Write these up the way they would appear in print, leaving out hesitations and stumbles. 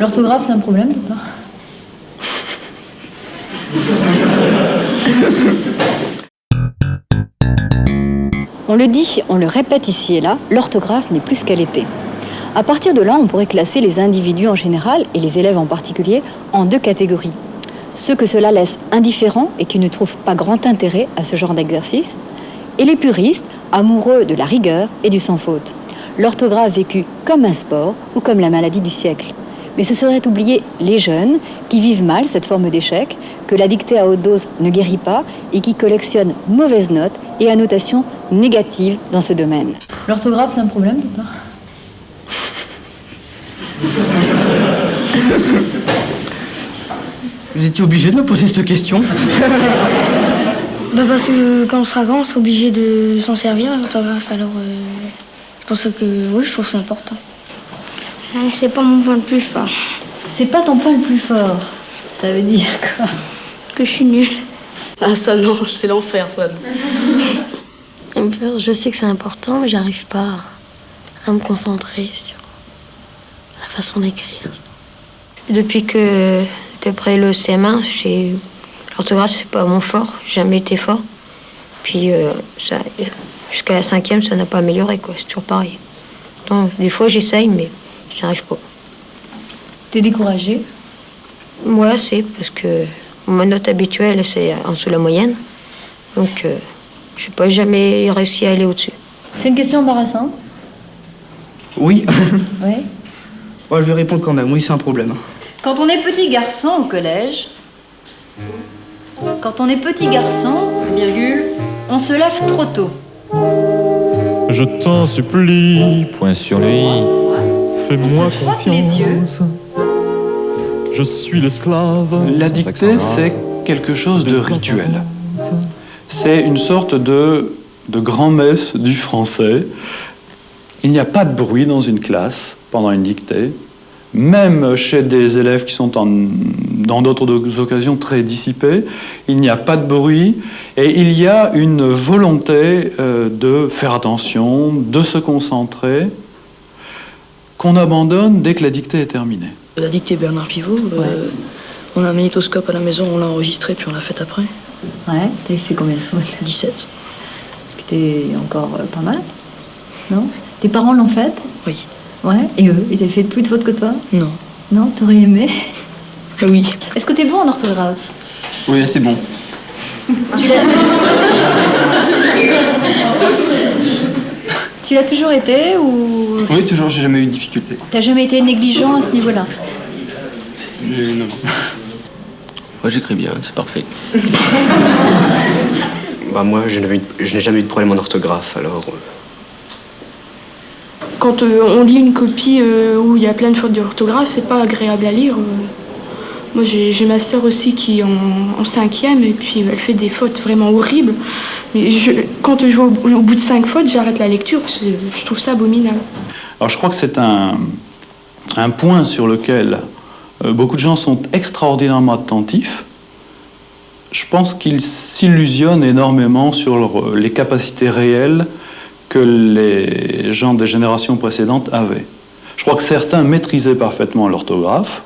L'orthographe, c'est un problème pour toi? On le dit, on le répète ici et là, l'orthographe n'est plus ce qu'elle était. À partir de là, on pourrait classer les individus en général, et les élèves en particulier, en deux catégories. Ceux que cela laisse indifférents et qui ne trouvent pas grand intérêt à ce genre d'exercice, et les puristes, amoureux de la rigueur et du sans-faute. L'orthographe vécue comme un sport ou comme la maladie du siècle. Mais ce serait oublier les jeunes qui vivent mal cette forme d'échec, que la dictée à haute dose ne guérit pas et qui collectionnent mauvaises notes et annotations négatives dans ce domaine. L'orthographe, c'est un problème pour toi? Vous étiez obligé de me poser cette question? Parce que quand on sera grand, on sera obligé de s'en servir, les orthographes. Alors, c'est pour ça que, oui, je trouve ça important. C'est pas mon point le plus fort. C'est pas ton point le plus fort. Ça veut dire quoi? Que je suis nulle. Ah ça non, c'est l'enfer ça. Je sais que c'est important, mais j'arrive pas à me concentrer sur la façon d'écrire. Depuis que, à peu près le CM1, l'orthographe, c'est pas mon fort, j'ai jamais été fort. Puis jusqu'à la 5e, ça n'a pas amélioré, quoi. C'est toujours pareil. Donc, des fois, j'essaye, mais j'y arrive pas. T'es découragée? Moi, c'est parce que ma note habituelle, c'est en dessous de la moyenne. Donc, je n'ai pas jamais réussi à aller au-dessus. C'est une question embarrassante? Oui. Oui. Ouais, je vais répondre quand même. Oui, c'est un problème. Quand on est petit garçon au collège, virgule, on se lève trop tôt. Je t'en supplie, point sur lui, fais-moi confiance. Je suis l'esclave. La dictée, c'est quelque chose de rituel. C'est une sorte de grand-messe du français. Il n'y a pas de bruit dans une classe pendant une dictée. Même chez des élèves qui sont dans d'autres occasions très dissipés, il n'y a pas de bruit et il y a une volonté de faire attention, de se concentrer, qu'on abandonne dès que la dictée est terminée. La dictée Bernard Pivot, on a un magnétoscope à la maison, on l'a enregistré puis on l'a fait après. Ouais, t'avais fait combien de fautes? 17. Parce que t'es encore pas mal, non? Tes parents l'ont faite? Oui. Ouais, et eux, ils avaient fait plus de fautes que toi? Non. Non, t'aurais aimé? Oui. Est-ce que t'es bon en orthographe? Oui, c'est bon. Tu l'as toujours été ou... Oui, toujours, j'ai jamais eu de difficulté. T'as jamais été négligent à ce niveau-là? Non. Moi, j'écris bien, c'est parfait. Moi, je n'ai jamais eu de problème en orthographe, alors... Quand on lit une copie où il y a plein de fautes d'orthographe, c'est pas agréable à lire. Moi, j'ai ma sœur aussi qui est en 5e et puis elle fait des fautes vraiment horribles. Mais quand je vois au bout de 5 fautes, j'arrête la lecture parce que je trouve ça abominable. Alors je crois que c'est un point sur lequel beaucoup de gens sont extraordinairement attentifs. Je pense qu'ils s'illusionnent énormément sur les capacités réelles que les gens des générations précédentes avaient. Je crois que certains maîtrisaient parfaitement l'orthographe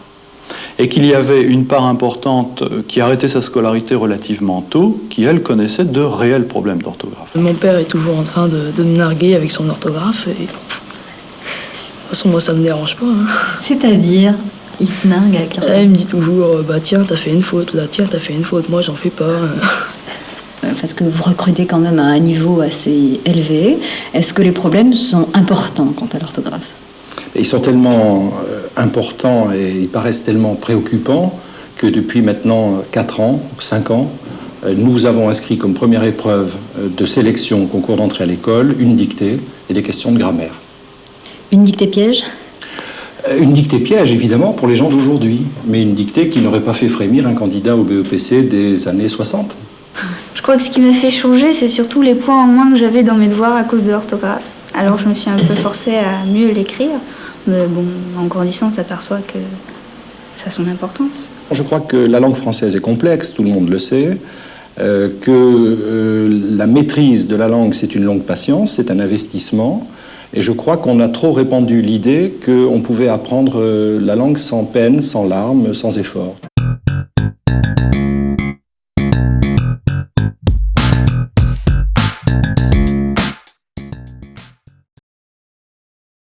et qu'il y avait une part importante qui arrêtait sa scolarité relativement tôt, qui, elle, connaissait de réels problèmes d'orthographe. Mon père est toujours en train de me narguer avec son orthographe et... De toute façon, moi, ça me dérange pas. Hein. C'est-à-dire, il te nargue avec l'orthographe? Il me dit toujours, tiens, t'as fait une faute, là, tiens, t'as fait une faute, moi, j'en fais pas. Parce que vous recrutez quand même à un niveau assez élevé. Est-ce que les problèmes sont importants quant à l'orthographe? Ils sont tellement importants et ils paraissent tellement préoccupants que depuis maintenant 4 ans ou 5 ans, nous avons inscrit comme première épreuve de sélection au concours d'entrée à l'école une dictée et des questions de grammaire. Une dictée piège? Une dictée piège, évidemment, pour les gens d'aujourd'hui, mais une dictée qui n'aurait pas fait frémir un candidat au BEPC des années 60. Je crois que ce qui m'a fait changer, c'est surtout les points en moins que j'avais dans mes devoirs à cause de l'orthographe. Alors je me suis un peu forcée à mieux l'écrire, mais bon, en grandissant, on s'aperçoit que ça a son importance. Je crois que la langue française est complexe, tout le monde le sait, que la maîtrise de la langue, c'est une longue patience, c'est un investissement, Et je crois qu'on a trop répandu l'idée qu'on pouvait apprendre la langue sans peine, sans larmes, sans effort.